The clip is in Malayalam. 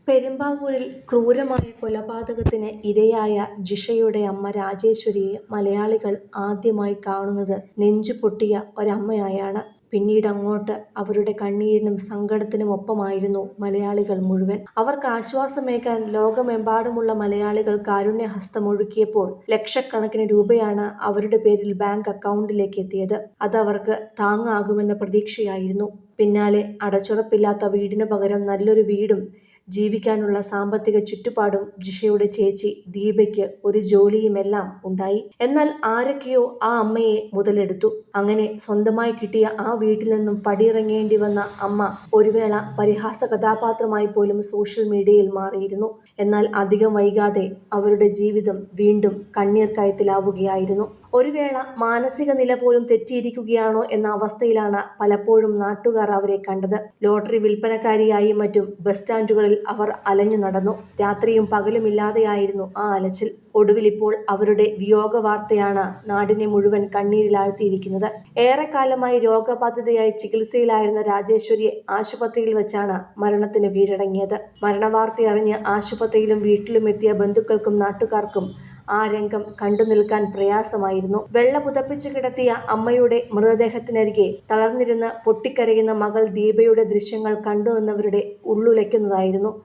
പെരുമ്പാവൂരിൽ ക്രൂരമായ കൊലപാതകത്തിന് ഇരയായ ജിഷയുടെ അമ്മ രാജേശ്വരിയെ മലയാളികൾ ആദ്യമായി കാണുന്നത് നെഞ്ചുപൊട്ടിയ ഒരമ്മയായാണ്. പിന്നീടങ്ങോട്ട് അവരുടെ കണ്ണീരിനും സങ്കടത്തിനുമൊപ്പമായിരുന്നു മലയാളികൾ മുഴുവൻ. അവർക്ക് ആശ്വാസമേകാൻ ലോകമെമ്പാടുമുള്ള മലയാളികൾ കാരുണ്യഹസ്തമൊഴുക്കിയപ്പോൾ ലക്ഷക്കണക്കിന് രൂപയാണ് അവരുടെ പേരിൽ ബാങ്ക് അക്കൗണ്ടിലേക്ക് എത്തിയത്. അതവർക്ക് താങ്ങാകുമെന്ന പ്രതീക്ഷയായിരുന്നു. പിന്നാലെ അടച്ചുറപ്പില്ലാത്ത വീടിന് പകരം നല്ലൊരു വീടും ജീവിക്കാനുള്ള സാമ്പത്തിക ചുറ്റുപാടും ജിഷയുടെ ചേച്ചി ദീപയ്ക്ക് ഒരു ജോലിയുമെല്ലാം ഉണ്ടായി. എന്നാൽ ആരൊക്കെയോ ആ അമ്മയെ മുതലെടുത്തു. അങ്ങനെ സ്വന്തമായി കിട്ടിയ ആ വീട്ടിൽ നിന്നും പടിയിറങ്ങേണ്ടി വന്ന അമ്മ ഒരു വേള പരിഹാസ കഥാപാത്രമായി പോലും സോഷ്യൽ മീഡിയയിൽ മാറിയിരുന്നു. എന്നാൽ അധികം വൈകാതെ അവരുടെ ജീവിതം വീണ്ടും കണ്ണീർ കയത്തിലാവുകയായിരുന്നു. ഒരു വേള മാനസിക നില പോലും തെറ്റിയിരിക്കുകയാണോ എന്ന അവസ്ഥയിലാണ് പലപ്പോഴും നാട്ടുകാർ അവരെ കണ്ടത്. ലോട്ടറി വിൽപ്പനക്കാരിയായും മറ്റും ബസ് സ്റ്റാൻഡുകളിൽ അവർ അലഞ്ഞു നടന്നു. രാത്രിയും പകലുമില്ലാതെയായിരുന്നു ആ അലച്ചിൽ. ഒടുവിലിപ്പോൾ അവരുടെ വിയോഗ വാർത്തയാണ് നാടിനെ മുഴുവൻ കണ്ണീരിലാഴ്ത്തിയിരിക്കുന്നത്. ഏറെക്കാലമായി രോഗബാധിതയായി ചികിത്സയിലായിരുന്ന രാജേശ്വരിയെ ആശുപത്രിയിൽ വെച്ചാണ് മരണത്തിനു കീഴടങ്ങിയത്. മരണവാർത്തയറിഞ്ഞ് ആശുപത്രിയിലും വീട്ടിലുമെത്തിയ ബന്ധുക്കൾക്കും നാട്ടുകാർക്കും ആ രംഗം കണ്ടു നിൽക്കാൻ പ്രയാസമായിരുന്നു. വെള്ള പുതപ്പിച്ചു കിടത്തിയ അമ്മയുടെ മൃതദേഹത്തിനരികെ തളർന്നിരുന്ന് പൊട്ടിക്കരയുന്ന മകൾ ദീപയുടെ ദൃശ്യങ്ങൾ കണ്ടു നിന്നവരുടെ ഉള്ളുലയ്ക്കുന്നതായിരുന്നു.